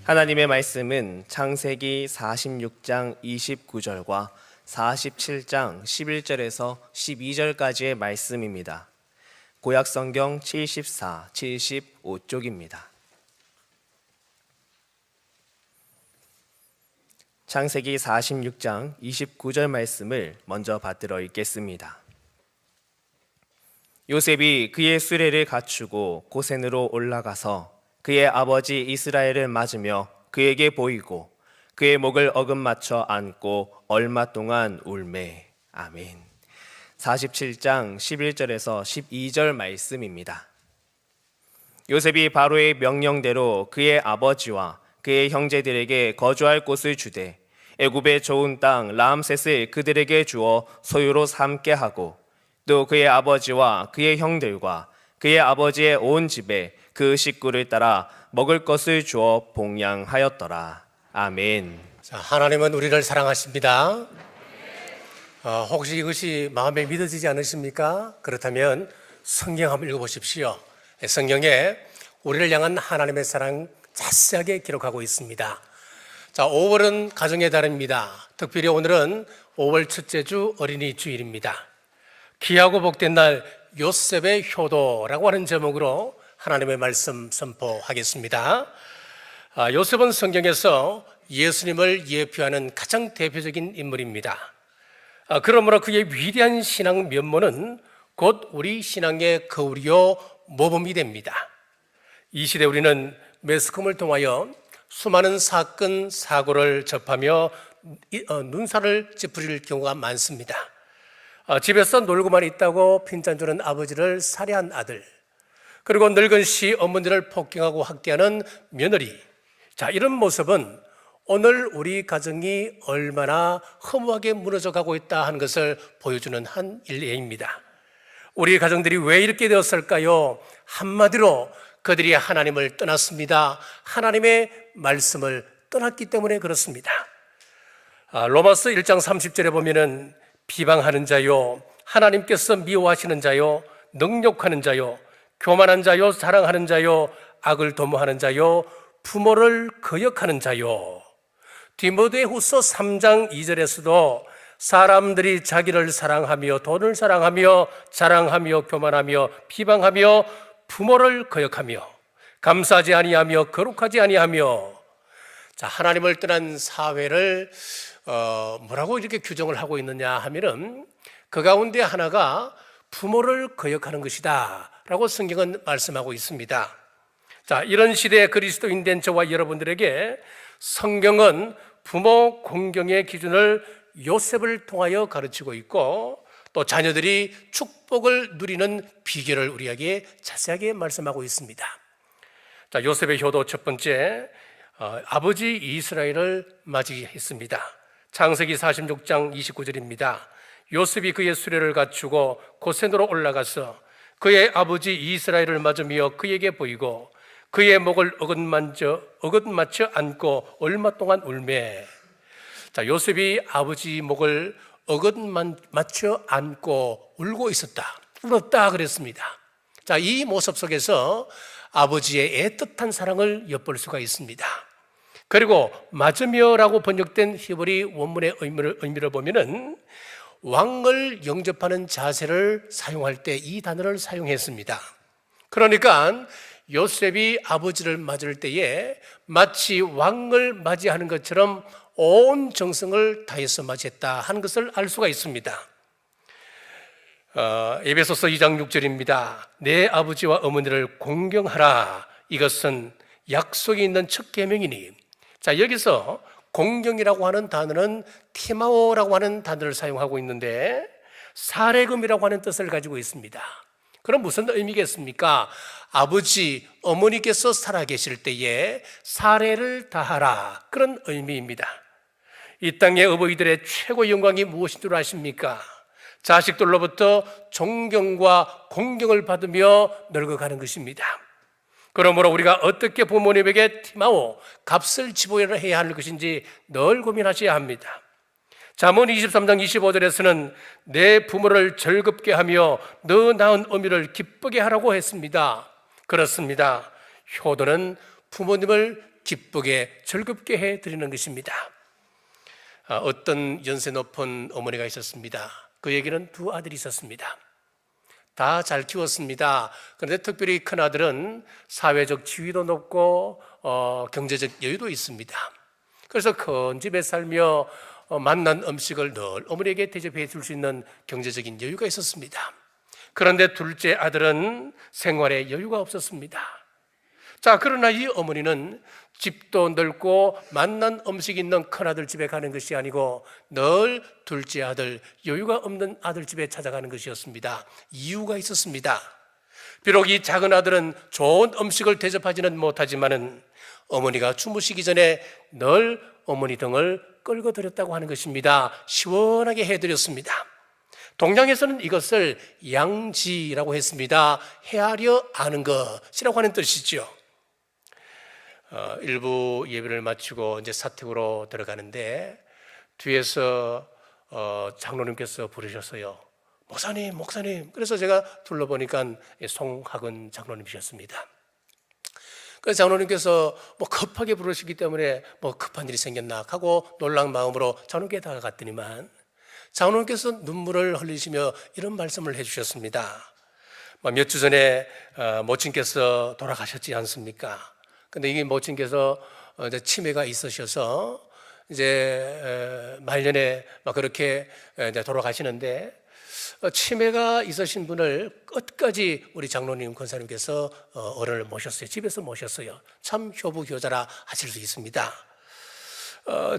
하나님의 말씀은 창세기 46장 29절과 47장 11절에서 12절까지의 말씀입니다. 구약성경 74, 75쪽입니다. 창세기 46장 29절 말씀을 먼저 받들어 읽겠습니다. 요셉이 그의 수레를 갖추고 고센으로 올라가서 그의 아버지 이스라엘을 맞으며 그에게 보이고 그의 목을 어긋맞춰 안고 얼마 동안 울매. 아멘. 47장 11절에서 12절 말씀입니다. 요셉이 바로의 명령대로 그의 아버지와 그의 형제들에게 거주할 곳을 주되 애굽의 좋은 땅 라암셋을 그들에게 주어 소유로 삼게 하고 또 그의 아버지와 그의 형들과 그의 아버지의 온 집에 그 식구를 따라 먹을 것을 주어 봉양하였더라. 아멘. 자, 하나님은 우리를 사랑하십니다. 혹시 이것이 마음에 믿어지지 않으십니까? 그렇다면 성경 한번 읽어보십시오. 성경에 우리를 향한 하나님의 사랑 자세하게 기록하고 있습니다. 자, 5월은 가정의 달입니다. 특별히 오늘은 5월 첫째 주 어린이 주일입니다. 귀하고 복된 날 요셉의 효도라고 하는 제목으로 하나님의 말씀 선포하겠습니다. 요셉은 성경에서 예수님을 예표하는 가장 대표적인 인물입니다. 그러므로 그의 위대한 신앙 면모는 곧 우리 신앙의 거울이요 모범이 됩니다. 이 시대 우리는 매스컴을 통하여 수많은 사건, 사고를 접하며 눈살을 찌푸릴 경우가 많습니다. 집에서 놀고만 있다고 핀잔 주는 아버지를 살해한 아들, 그리고 늙은 시어머니를 폭행하고 학대하는 며느리. 자, 이런 모습은 오늘 우리 가정이 얼마나 허무하게 무너져 가고 있다 하는 것을 보여주는 한 일례입니다. 우리 가정들이 왜 이렇게 되었을까요? 한마디로 그들이 하나님을 떠났습니다. 하나님의 말씀을 떠났기 때문에 그렇습니다. 로마서 1장 30절에 보면은 비방하는 자요, 하나님께서 미워하시는 자요, 능욕하는 자요, 교만한 자요, 사랑하는 자요, 악을 도모하는 자요, 부모를 거역하는 자요. 디모데후서 3장 2절에서도 사람들이 자기를 사랑하며 돈을 사랑하며 자랑하며 교만하며 비방하며 부모를 거역하며 감사하지 아니하며 거룩하지 아니하며. 자, 하나님을 떠난 사회를 뭐라고 이렇게 규정을 하고 있느냐 하면은 그 가운데 하나가 부모를 거역하는 것이다 라고 성경은 말씀하고 있습니다. 자, 이런 시대의 그리스도인 된 저와 여러분들에게 성경은 부모 공경의 기준을 요셉을 통하여 가르치고 있고 또 자녀들이 축복을 누리는 비결을 우리에게 자세하게 말씀하고 있습니다. 자, 요셉의 효도 첫 번째, 아버지 이스라엘을 맞이했습니다. 창세기 46장 29절입니다. 요셉이 그의 수레를 갖추고 고센으로 올라가서 그의 아버지 이스라엘을 맞으며 그에게 보이고 그의 목을 어긋맞춰 안고 얼마 동안 울매. 자, 요셉이 아버지 목을 어긋맞춰 안고 울고 있었다, 울었다 그랬습니다. 자, 이 모습 속에서 아버지의 애틋한 사랑을 엿볼 수가 있습니다. 그리고 맞으며라고 번역된 히브리 원문의 의미를 보면은 왕을 영접하는 자세를 사용할 때 이 단어를 사용했습니다. 그러니까 요셉이 아버지를 맞을 때에 마치 왕을 맞이하는 것처럼 온 정성을 다해서 맞이했다 하는 것을 알 수가 있습니다. 에베소서 2장 6절입니다. 내 아버지와 어머니를 공경하라. 이것은 약속이 있는 첫 계명이니. 자, 여기서 공경이라고 하는 단어는 티마오라고 하는 단어를 사용하고 있는데 사례금이라고 하는 뜻을 가지고 있습니다. 그럼 무슨 의미겠습니까? 아버지, 어머니께서 살아계실 때에 사례를 다하라, 그런 의미입니다. 이 땅의 어버이들의 최고 영광이 무엇인 줄 아십니까? 자식들로부터 존경과 공경을 받으며 늙어가는 것입니다. 그러므로 우리가 어떻게 부모님에게 티마오, 값을 지불해야 할 것인지 늘 고민하셔야 합니다. 잠언 23장 25절에서는 내 부모를 즐겁게 하며 너 낳은 어미를 기쁘게 하라고 했습니다. 그렇습니다. 효도는 부모님을 기쁘게 즐겁게 해드리는 것입니다. 어떤 연세 높은 어머니가 있었습니다. 그에게는 두 아들이 있었습니다. 다 잘 키웠습니다. 그런데 특별히 큰아들은 사회적 지위도 높고 경제적 여유도 있습니다. 그래서 큰 집에 살며 맛난 음식을 늘 어머니에게 대접해 줄 수 있는 경제적인 여유가 있었습니다. 그런데 둘째 아들은 생활에 여유가 없었습니다. 자, 그러나 이 어머니는 집도 넓고 맛난 음식 있는 큰아들 집에 가는 것이 아니고 늘 둘째 아들, 여유가 없는 아들 집에 찾아가는 것이었습니다. 이유가 있었습니다. 비록 이 작은 아들은 좋은 음식을 대접하지는 못하지만은 어머니가 주무시기 전에 늘 어머니 등을 끌고 드렸다고 하는 것입니다. 시원하게 해드렸습니다. 동양에서는 이것을 양지라고 했습니다. 헤아려 아는 것이라고 하는 뜻이죠. 일부 예배를 마치고 이제 사택으로 들어가는데 뒤에서 장로님께서 부르셨어요. 목사님, 목사님. 그래서 제가 둘러보니까 송학은 장로님이셨습니다. 그래서 장로님께서 급하게 부르시기 때문에 급한 일이 생겼나 하고 놀란 마음으로 장로님께 다가갔더니만 장로님께서 눈물을 흘리시며 이런 말씀을 해주셨습니다. 몇 주 전에 모친께서 돌아가셨지 않습니까? 근데 이게 모친께서 이제 치매가 있으셔서 이제 말년에 그렇게 이제 돌아가시는데 치매가 있으신 분을 끝까지 우리 장로님 권사님께서 어른을 모셨어요. 집에서 모셨어요. 참 효부효자라 하실 수 있습니다.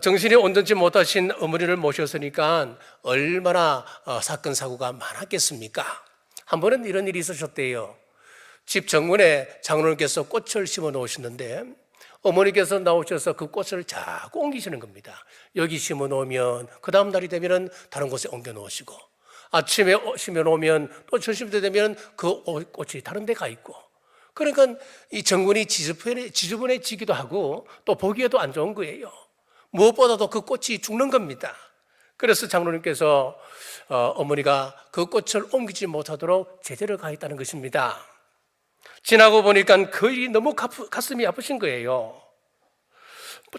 정신이 온전치 못하신 어머니를 모셨으니까 얼마나 사건 사고가 많았겠습니까? 한 번은 이런 일이 있으셨대요. 집 정문에 장로님께서 꽃을 심어 놓으시는데 어머니께서 나오셔서 그 꽃을 자꾸 옮기시는 겁니다. 여기 심어 놓으면 그 다음 날이 되면 다른 곳에 옮겨 놓으시고 아침에 심어 놓으면 또 점심 때 되면 그 꽃이 다른 데 가 있고 그러니까 이 정문이 지저분해지기도 하고 또 보기에도 안 좋은 거예요. 무엇보다도 그 꽃이 죽는 겁니다. 그래서 장로님께서 어머니가 그 꽃을 옮기지 못하도록 제재를 가했다는 것입니다. 지나고 보니까 그 일이 너무 가슴이 아프신 거예요.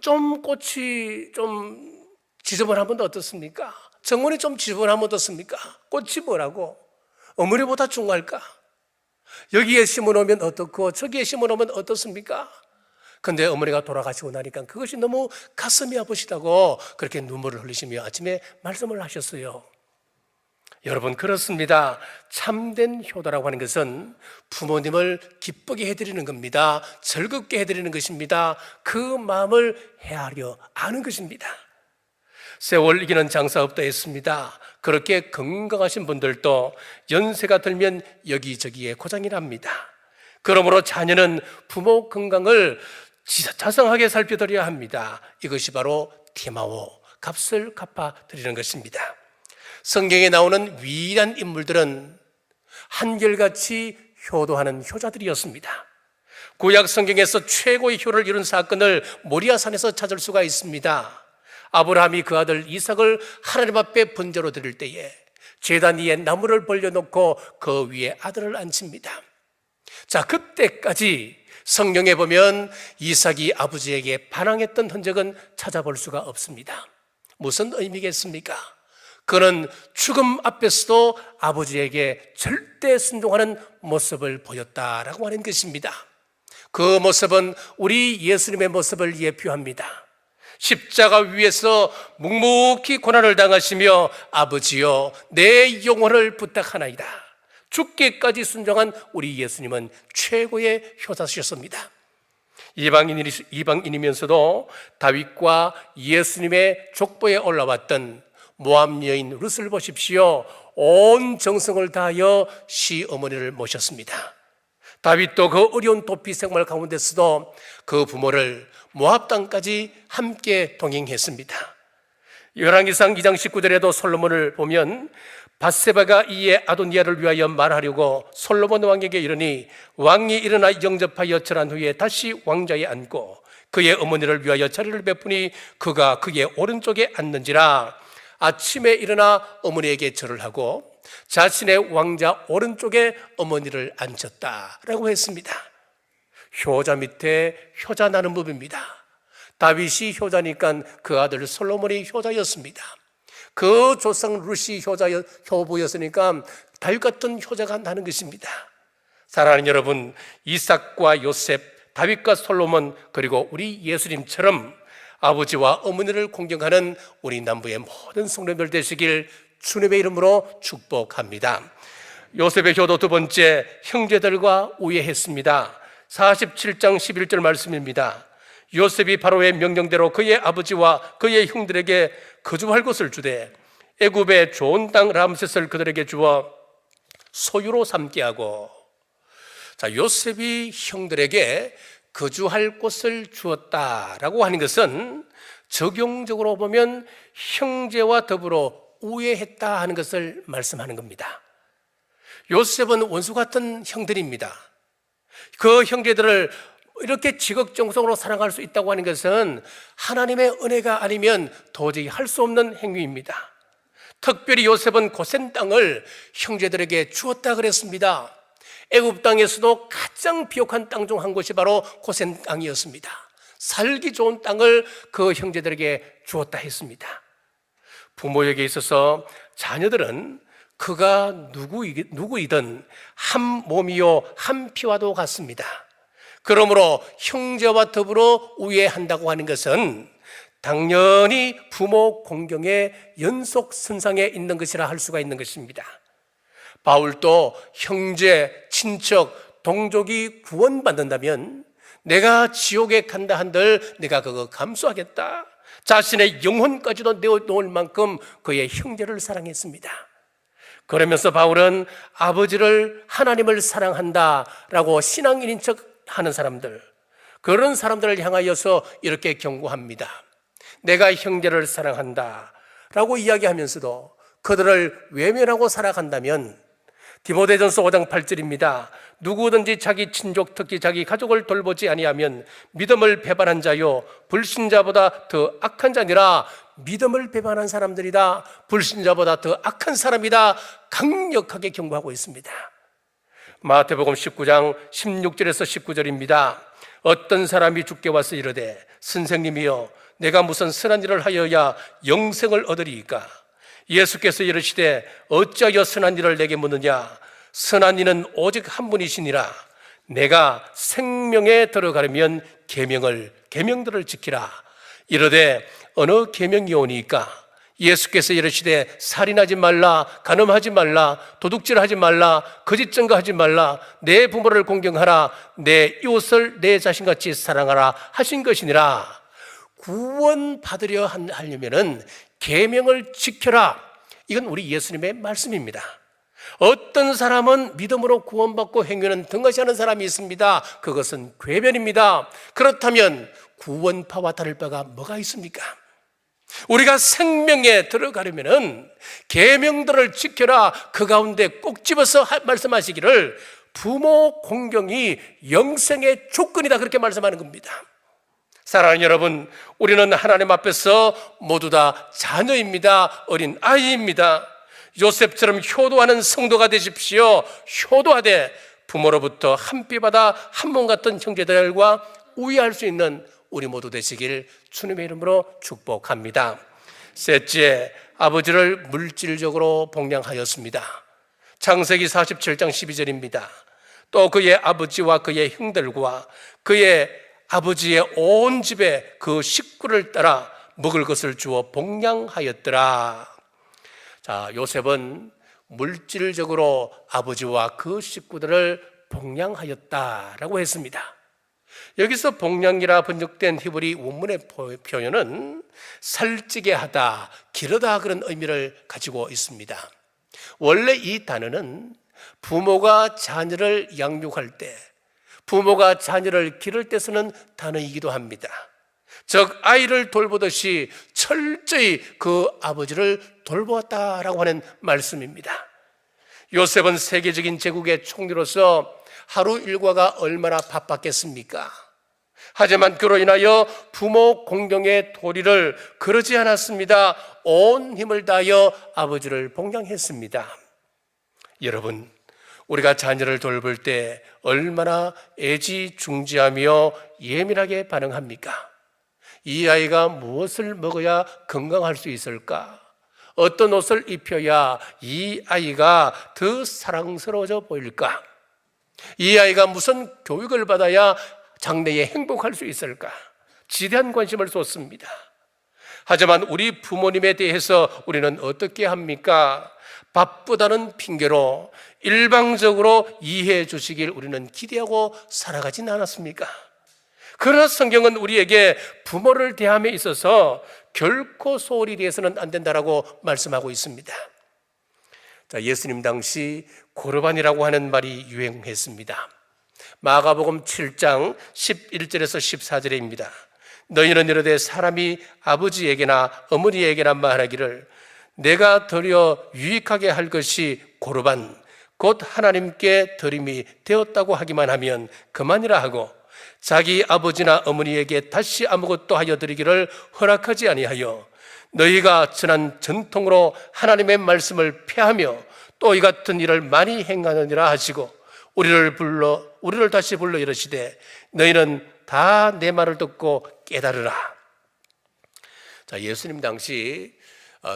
좀 꽃이 좀 지저분하면 어떻습니까? 정원이 좀 지저분하면 어떻습니까? 꽃이 뭐라고? 어머니보다 중요할까? 여기에 심어놓으면 어떻고 저기에 심어놓으면 어떻습니까? 근데 어머니가 돌아가시고 나니까 그것이 너무 가슴이 아프시다고 그렇게 눈물을 흘리시며 아침에 말씀을 하셨어요. 여러분, 그렇습니다. 참된 효도라고 하는 것은 부모님을 기쁘게 해드리는 겁니다. 즐겁게 해드리는 것입니다. 그 마음을 헤아려 아는 것입니다. 세월 이기는 장사 없다 했습니다. 그렇게 건강하신 분들도 연세가 들면 여기저기에 고장이 납니다. 그러므로 자녀는 부모 건강을 자상하게 살펴드려야 합니다. 이것이 바로 티마오, 값을 갚아드리는 것입니다. 성경에 나오는 위대한 인물들은 한결같이 효도하는 효자들이었습니다. 구약 성경에서 최고의 효를 이룬 사건을 모리아산에서 찾을 수가 있습니다. 아브라함이 그 아들 이삭을 하나님 앞에 번제로 드릴 때에 제단 위에 나무를 벌려놓고 그 위에 아들을 앉힙니다. 자, 그때까지 성경에 보면 이삭이 아버지에게 반항했던 흔적은 찾아볼 수가 없습니다. 무슨 의미겠습니까? 그는 죽음 앞에서도 아버지에게 절대 순종하는 모습을 보였다라고 하는 것입니다. 그 모습은 우리 예수님의 모습을 예표합니다. 십자가 위에서 묵묵히 고난을 당하시며 아버지여 내 영혼을 부탁하나이다. 죽기까지 순종한 우리 예수님은 최고의 효자셨습니다. 이방인이면서도 다윗과 예수님의 족보에 올라왔던 모압 여인 룻을 보십시오. 온 정성을 다하여 시어머니를 모셨습니다. 다윗도 그 어려운 도피 생활 가운데서도 그 부모를 모압 땅까지 함께 동행했습니다. 열왕기상 2장 19절에도 솔로몬을 보면 밧세바가 이에 아도니아를 위하여 말하려고 솔로몬 왕에게 이르니 왕이 일어나 영접하여 절한 후에 다시 왕좌에 앉고 그의 어머니를 위하여 자리를 베푸니 그가 그의 오른쪽에 앉는지라. 아침에 일어나 어머니에게 절을 하고 자신의 왕자 오른쪽에 어머니를 앉혔다라고 했습니다. 효자 밑에 효자 나는 법입니다. 다윗이 효자니까 그 아들 솔로몬이 효자였습니다. 그 조상 룻이 효부였으니까 다윗 같은 효자가 나는 것입니다. 사랑하는 여러분, 이삭과 요셉, 다윗과 솔로몬, 그리고 우리 예수님처럼 아버지와 어머니를 공경하는 우리 남부의 모든 성도님들 되시길 주님의 이름으로 축복합니다. 요셉의 효도 두 번째, 형제들과 우애했습니다. 47장 11절 말씀입니다. 요셉이 바로의 명령대로 그의 아버지와 그의 형들에게 거주할 곳을 주되 애굽의 좋은 땅 람셋을 그들에게 주어 소유로 삼게 하고, 자, 요셉이 형들에게 거주할 곳을 주었다라고 하는 것은 적용적으로 보면 형제와 더불어 우애했다 하는 것을 말씀하는 겁니다. 요셉은 원수 같은 형들입니다. 그 형제들을 이렇게 지극정성으로 사랑할 수 있다고 하는 것은 하나님의 은혜가 아니면 도저히 할 수 없는 행위입니다. 특별히 요셉은 고센 땅을 형제들에게 주었다 그랬습니다. 애굽 땅에서도 가장 비옥한 땅 중 한 곳이 바로 고센 땅이었습니다. 살기 좋은 땅을 그 형제들에게 주었다 했습니다. 부모에게 있어서 자녀들은 그가 누구이든 한 몸이요 한 피와도 같습니다. 그러므로 형제와 더불어 우애한다고 하는 것은 당연히 부모 공경의 연속선상에 있는 것이라 할 수가 있는 것입니다. 바울도 형제, 친척, 동족이 구원받는다면 내가 지옥에 간다 한들 내가 그거 감수하겠다. 자신의 영혼까지도 내어놓을 만큼 그의 형제를 사랑했습니다. 그러면서 바울은 아버지를, 하나님을 사랑한다라고 신앙인인 척 하는 사람들, 그런 사람들을 향하여서 이렇게 경고합니다. 내가 형제를 사랑한다라고 이야기하면서도 그들을 외면하고 살아간다면, 디모데전서 5장 8절입니다. 누구든지 자기 친족, 특히 자기 가족을 돌보지 아니하면 믿음을 배반한 자요 불신자보다 더 악한 자니라. 믿음을 배반한 사람들이다, 불신자보다 더 악한 사람이다, 강력하게 경고하고 있습니다. 마태복음 19장 16절에서 19절입니다. 어떤 사람이 주께 와서 이르되 선생님이여 내가 무슨 선한 일을 하여야 영생을 얻으리이까? 예수께서 이르시되 어찌하여 선한 일을 내게 묻느냐? 선한 이는 오직 한 분이시니라. 내가 생명에 들어가려면 계명들을 지키라. 이르되 어느 계명이오니까? 예수께서 이르시되 살인하지 말라, 간음하지 말라, 도둑질하지 말라, 거짓 증거하지 말라, 내 부모를 공경하라, 내 이웃을 내 자신같이 사랑하라 하신 것이니라. 구원받으려 하려면은 계명을 지켜라. 이건 우리 예수님의 말씀입니다. 어떤 사람은 믿음으로 구원받고 행위는 등하시하는 사람이 있습니다. 그것은 궤변입니다. 그렇다면 구원파와 다를 바가 뭐가 있습니까? 우리가 생명에 들어가려면은 계명들을 지켜라. 그 가운데 꼭 집어서 말씀하시기를 부모 공경이 영생의 조건이다, 그렇게 말씀하는 겁니다. 사랑하는 여러분, 우리는 하나님 앞에서 모두 다 자녀입니다. 어린 아이입니다. 요셉처럼 효도하는 성도가 되십시오. 효도하되 부모로부터 한 삐받아 한 몸 같은 형제들과 우애할 수 있는 우리 모두 되시길 주님의 이름으로 축복합니다. 셋째, 아버지를 물질적으로 복양하였습니다. 창세기 47장 12절입니다. 또 그의 아버지와 그의 형들과 그의 아버지의 온 집에 그 식구를 따라 먹을 것을 주어 복양하였더라. 자, 요셉은 물질적으로 아버지와 그 식구들을 복양하였다라고 했습니다. 여기서 복양이라 번역된 히브리 원문의 표현은 살찌게 하다, 기르다, 그런 의미를 가지고 있습니다. 원래 이 단어는 부모가 자녀를 양육할 때, 부모가 자녀를 기를 때 쓰는 단어이기도 합니다. 즉 아이를 돌보듯이 철저히 그 아버지를 돌보았다라고 하는 말씀입니다. 요셉은 세계적인 제국의 총리로서 하루 일과가 얼마나 바빴겠습니까? 하지만 그로 인하여 부모 공경의 도리를 그러지 않았습니다. 온 힘을 다하여 아버지를 복양했습니다. 여러분, 우리가 자녀를 돌볼 때 얼마나 애지중지하며 예민하게 반응합니까? 이 아이가 무엇을 먹어야 건강할 수 있을까? 어떤 옷을 입혀야 이 아이가 더 사랑스러워져 보일까? 이 아이가 무슨 교육을 받아야 장래에 행복할 수 있을까? 지대한 관심을 쏟습니다. 하지만 우리 부모님에 대해서 우리는 어떻게 합니까? 바쁘다는 핑계로 일방적으로 이해해 주시길 우리는 기대하고 살아가진 않았습니까? 그러나 성경은 우리에게 부모를 대함에 있어서 결코 소홀히 대해서는 안 된다라고 말씀하고 있습니다. 자, 예수님 당시 고르반이라고 하는 말이 유행했습니다. 마가복음 7장 11절에서 14절입니다. 너희는 이르되 사람이 아버지에게나 어머니에게나 말하기를 내가 드려 유익하게 할 것이 고르반 곧 하나님께 드림이 되었다고 하기만 하면 그만이라 하고 자기 아버지나 어머니에게 다시 아무것도 하여 드리기를 허락하지 아니하여 너희가 지난 전통으로 하나님의 말씀을 폐하며 또 이 같은 일을 많이 행하느니라 하시고 우리를 다시 불러 이르시되 너희는 다 내 말을 듣고 깨달으라. 자, 예수님 당시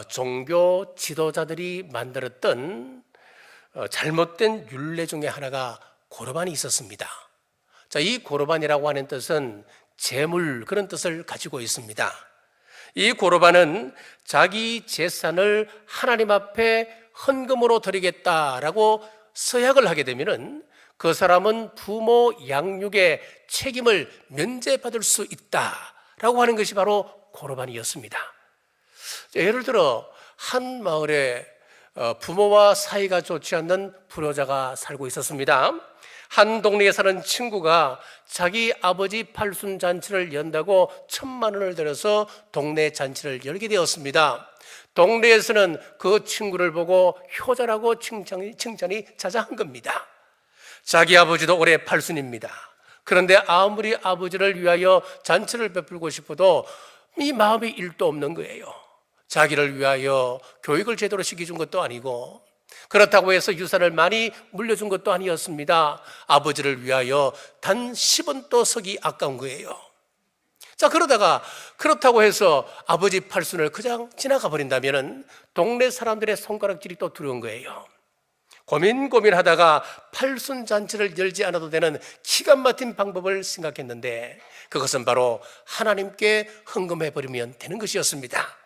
종교 지도자들이 만들었던 잘못된 율례 중에 하나가 고르반이 있었습니다. 자, 이 고르반이라고 하는 뜻은 제물, 그런 뜻을 가지고 있습니다. 이 고르반은 자기 재산을 하나님 앞에 헌금으로 드리겠다라고 서약을 하게 되면은 그 사람은 부모 양육의 책임을 면제받을 수 있다라고 하는 것이 바로 고르반이었습니다. 예를 들어 한 마을에 부모와 사이가 좋지 않는 불효자가 살고 있었습니다. 한 동네에 사는 친구가 자기 아버지 팔순 잔치를 연다고 1,000만 원을 들여서 동네 잔치를 열게 되었습니다. 동네에서는 그 친구를 보고 효자라고 칭찬이 자자한 겁니다. 자기 아버지도 올해 팔순입니다. 그런데 아무리 아버지를 위하여 잔치를 베풀고 싶어도 이 마음이 일도 없는 거예요. 자기를 위하여 교육을 제대로 시켜준 것도 아니고 그렇다고 해서 유산을 많이 물려준 것도 아니었습니다. 아버지를 위하여 단 10원도 쓰기 아까운 거예요. 자, 그러다가 그렇다고 해서 아버지 팔순을 그냥 지나가 버린다면 동네 사람들의 손가락질이 또 두려운 거예요. 고민하다가 팔순 잔치를 열지 않아도 되는 기가 막힌 방법을 생각했는데 그것은 바로 하나님께 헌금해 버리면 되는 것이었습니다.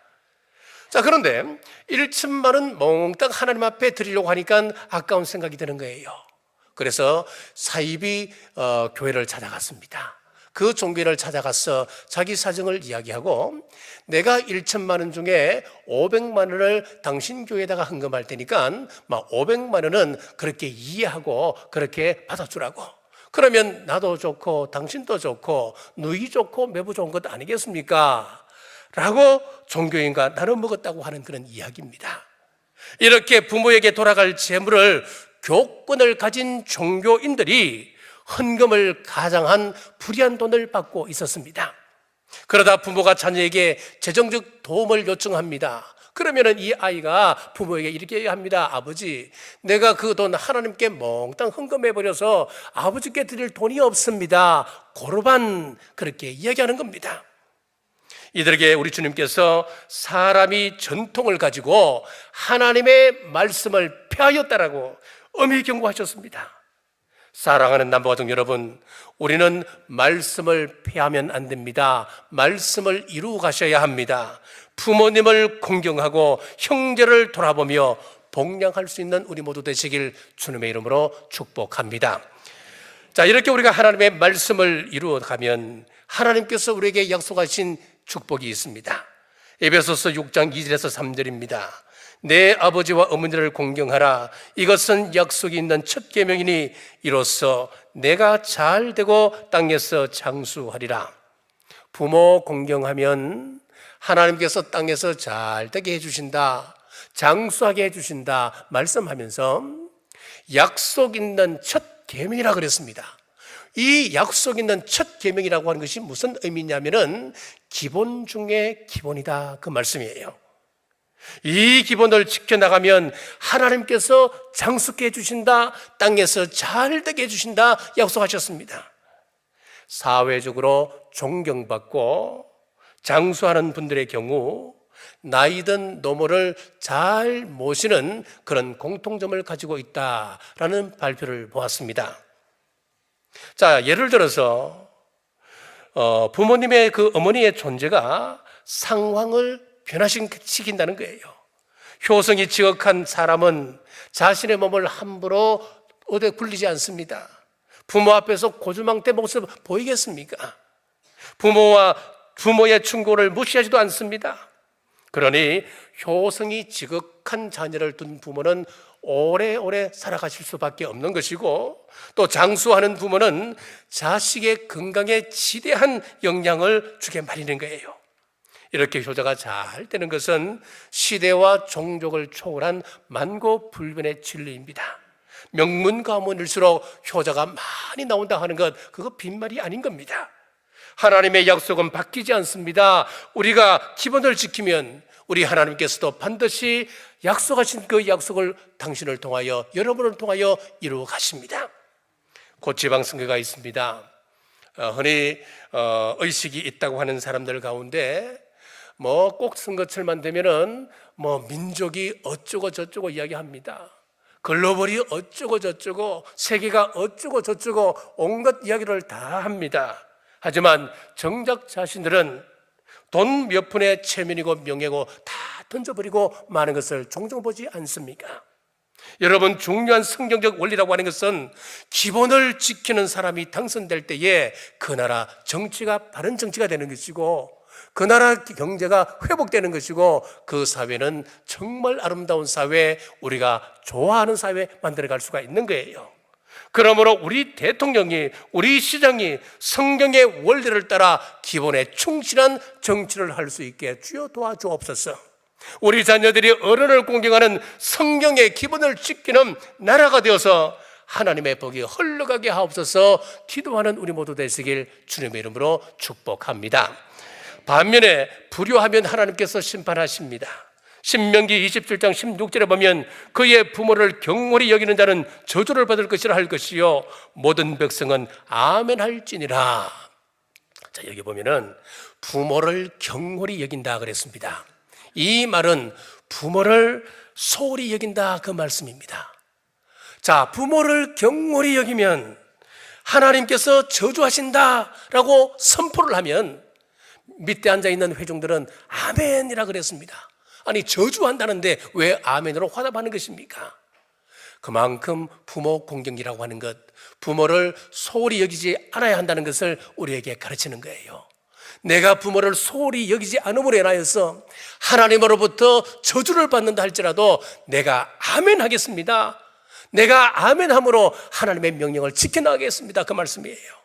자, 그런데 1천만 원 몽땅 하나님 앞에 드리려고 하니까 아까운 생각이 드는 거예요. 그래서 사입이 교회를 찾아갔습니다. 그 종교를 찾아가서 자기 사정을 이야기하고 내가 1천만 원 중에 500만 원을 당신 교회에다가 헌금할 테니까 500만 원은 그렇게 이해하고 그렇게 받아주라고. 그러면 나도 좋고 당신도 좋고 누이 좋고 매부 좋은 것 아니겠습니까? 라고 종교인과 나눠 먹었다고 하는 그런 이야기입니다. 이렇게 부모에게 돌아갈 재물을 교권을 가진 종교인들이 헌금을 가장한 불의한 돈을 받고 있었습니다. 그러다 부모가 자녀에게 재정적 도움을 요청합니다. 그러면 이 아이가 부모에게 이렇게 합니다. 아버지, 내가 그 돈 하나님께 몽땅 헌금해버려서 아버지께 드릴 돈이 없습니다. 고르반, 그렇게 이야기하는 겁니다. 이들에게 우리 주님께서 사람이 전통을 가지고 하나님의 말씀을 폐하였다라고 엄히 경고하셨습니다. 사랑하는 남부가족 여러분, 우리는 말씀을 폐하면 안 됩니다. 말씀을 이루어 가셔야 합니다. 부모님을 공경하고 형제를 돌아보며 복양할 수 있는 우리 모두 되시길 주님의 이름으로 축복합니다. 자, 이렇게 우리가 하나님의 말씀을 이루어 가면 하나님께서 우리에게 약속하신 축복이 있습니다. 에베소서 6장 2절에서 3절입니다. 내 아버지와 어머니를 공경하라. 이것은 약속이 있는 첫 계명이니 이로써 내가 잘 되고 땅에서 장수하리라. 부모 공경하면 하나님께서 땅에서 잘 되게 해주신다, 장수하게 해주신다 말씀하면서 약속 있는 첫 계명이라 그랬습니다. 이 약속 있는 첫 계명이라고 하는 것이 무슨 의미냐면은 기본 중에 기본이다, 그 말씀이에요. 이 기본을 지켜나가면 하나님께서 장수케 해주신다, 땅에서 잘되게 해주신다 약속하셨습니다. 사회적으로 존경받고 장수하는 분들의 경우 나이든 노모를 잘 모시는 그런 공통점을 가지고 있다라는 발표를 보았습니다. 자, 예를 들어서 부모님의 그 어머니의 존재가 상황을 변화시킨다는 거예요. 효성이 지극한 사람은 자신의 몸을 함부로 어디에 굴리지 않습니다. 부모 앞에서 고주망태 모습 보이겠습니까? 부모의 충고를 무시하지도 않습니다. 그러니 효성이 지극한 자녀를 둔 부모는 오래오래 살아가실 수밖에 없는 것이고, 또 장수하는 부모는 자식의 건강에 지대한 영향을 주게 마련인 거예요. 이렇게 효자가 잘 되는 것은 시대와 종족을 초월한 만고불변의 진리입니다. 명문 가문일수록 효자가 많이 나온다 하는 것, 그거 빈말이 아닌 겁니다. 하나님의 약속은 바뀌지 않습니다. 우리가 기본을 지키면 우리 하나님께서도 반드시 약속하신 그 약속을 당신을 통하여, 여러분을 통하여 이루어 가십니다. 곧 지방선거가 있습니다. 흔히 의식이 있다고 하는 사람들 가운데 꼭 선거철만 되면은 민족이 어쩌고 저쩌고 이야기합니다. 글로벌이 어쩌고 저쩌고, 세계가 어쩌고 저쩌고 온갖 이야기를 다 합니다. 하지만 정작 자신들은 돈 몇 푼의 체면이고 명예고 다 던져버리고 많은 것을 종종 보지 않습니까? 여러분, 중요한 성경적 원리라고 하는 것은 기본을 지키는 사람이 당선될 때에 그 나라 정치가 바른 정치가 되는 것이고, 그 나라 경제가 회복되는 것이고, 그 사회는 정말 아름다운 사회, 우리가 좋아하는 사회 만들어갈 수가 있는 거예요. 그러므로 우리 대통령이, 우리 시장이 성경의 원리를 따라 기본에 충실한 정치를 할 수 있게 주여 도와주옵소서. 우리 자녀들이 어른을 공경하는 성경의 기본을 지키는 나라가 되어서 하나님의 복이 흘러가게 하옵소서. 기도하는 우리 모두 되시길 주님의 이름으로 축복합니다. 반면에 불효하면 하나님께서 심판하십니다. 신명기 27장 16절에 보면 그의 부모를 경홀히 여기는 자는 저주를 받을 것이라 할 것이요 모든 백성은 아멘 할지니라. 자, 여기 보면은 부모를 경홀히 여긴다 그랬습니다. 이 말은 부모를 소홀히 여긴다 그 말씀입니다. 자, 부모를 경홀히 여기면 하나님께서 저주하신다라고 선포를 하면 밑에 앉아있는 회중들은 아멘이라 그랬습니다. 아니, 저주한다는데 왜 아멘으로 화답하는 것입니까? 그만큼 부모 공경이라고 하는 것, 부모를 소홀히 여기지 않아야 한다는 것을 우리에게 가르치는 거예요. 내가 부모를 소홀히 여기지 않음으로 인하여서 하나님으로부터 저주를 받는다 할지라도 내가 아멘 하겠습니다. 내가 아멘 함으로 하나님의 명령을 지켜나가겠습니다. 그 말씀이에요.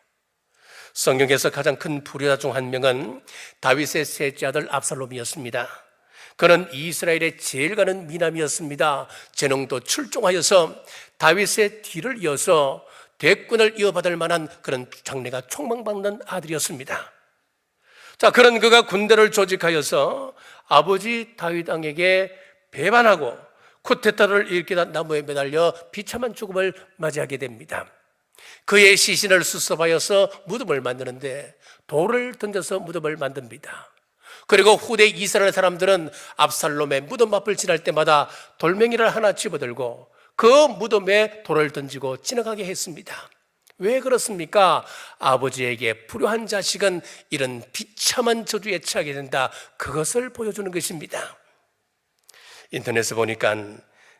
성경에서 가장 큰 불효자 중 한 명은 다윗의 셋째 아들 압살롬이었습니다. 그는 이스라엘의 제일 가는 미남이었습니다. 재능도 출중하여서 다윗의 뒤를 이어서 대권을 이어받을 만한 그런 장래가 촉망받는 아들이었습니다. 자, 그런 그가 군대를 조직하여서 아버지 다윗 왕에게 배반하고 쿠데타를 일으키다 나무에 매달려 비참한 죽음을 맞이하게 됩니다. 그의 시신을 수습하여서 무덤을 만드는데 돌을 던져서 무덤을 만듭니다. 그리고 후대 이스라엘 사람들은 압살롬의 무덤 앞을 지날 때마다 돌멩이를 하나 집어들고 그 무덤에 돌을 던지고 지나가게 했습니다. 왜 그렇습니까? 아버지에게 불효한 자식은 이런 비참한 저주에 처하게 된다, 그것을 보여주는 것입니다. 인터넷에 보니까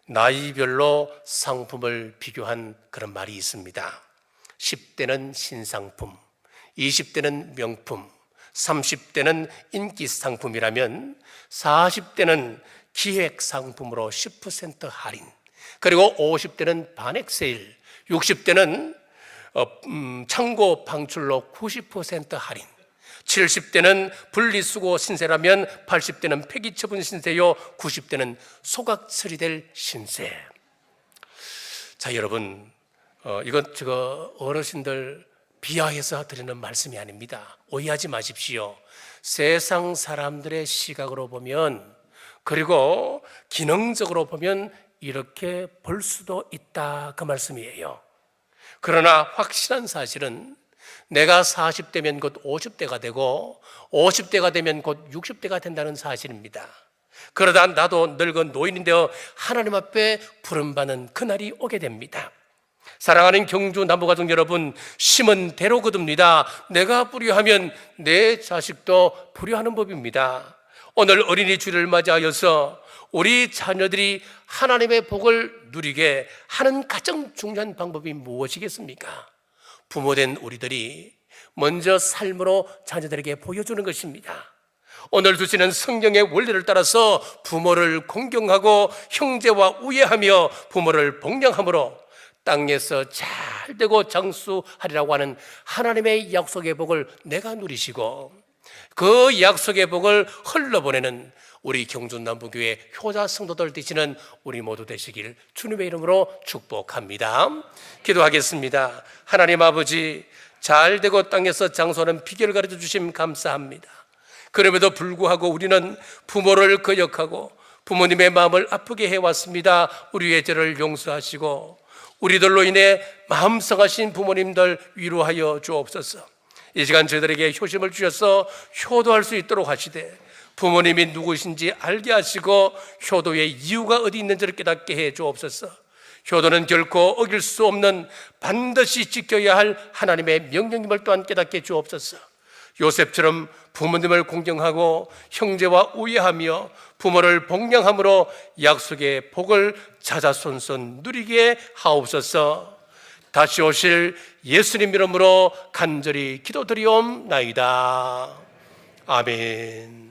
나이별로 상품을 비교한 그런 말이 있습니다. 10대는 신상품, 20대는 명품, 30대는 인기 상품이라면 40대는 기획 상품으로 10% 할인, 그리고 50대는 반액 세일, 60대는 창고 방출로 90% 할인, 70대는 분리수거 신세라면 80대는 폐기처분 신세요, 90대는 소각 처리될 신세. 자, 여러분, 이건 어르신들 비하해서 드리는 말씀이 아닙니다. 오해하지 마십시오. 세상 사람들의 시각으로 보면, 그리고 기능적으로 보면 이렇게 볼 수도 있다, 그 말씀이에요. 그러나 확실한 사실은 내가 40대면 곧 50대가 되고 50대가 되면 곧 60대가 된다는 사실입니다. 그러다 나도 늙은 노인이 되어 하나님 앞에 부름받는 그날이 오게 됩니다. 사랑하는 경주 남부가족 여러분, 심은 대로 거둡니다. 내가 뿌리하면 내 자식도 뿌리하는 법입니다. 오늘 어린이 주일을 맞이하여서 우리 자녀들이 하나님의 복을 누리게 하는 가장 중요한 방법이 무엇이겠습니까? 부모된 우리들이 먼저 삶으로 자녀들에게 보여주는 것입니다. 오늘 주시는 성경의 원리를 따라서 부모를 공경하고 형제와 우애하며 부모를 복령함으로 땅에서 잘 되고 장수하리라고 하는 하나님의 약속의 복을 내가 누리시고 그 약속의 복을 흘러보내는 우리 경주남부교회 효자 성도들 되시는 우리 모두 되시길 주님의 이름으로 축복합니다. 기도하겠습니다. 하나님 아버지, 잘 되고 땅에서 장수하는 비결을 가르쳐 주심 감사합니다. 그럼에도 불구하고 우리는 부모를 거역하고 부모님의 마음을 아프게 해왔습니다. 우리의 죄를 용서하시고 우리들로 인해 마음 상하신 부모님들 위로하여 주옵소서. 이 시간 저희들에게 효심을 주셔서 효도할 수 있도록 하시되 부모님이 누구신지 알게 하시고 효도의 이유가 어디 있는지를 깨닫게 해 주옵소서. 효도는 결코 어길 수 없는 반드시 지켜야 할 하나님의 명령임을 또한 깨닫게 해 주옵소서. 요셉처럼 부모님을 공경하고 형제와 우애하며 부모를 복령함으로 약속의 복을 자자손손 누리게 하옵소서. 다시 오실 예수님 이름으로 간절히 기도드리옵나이다. 아멘.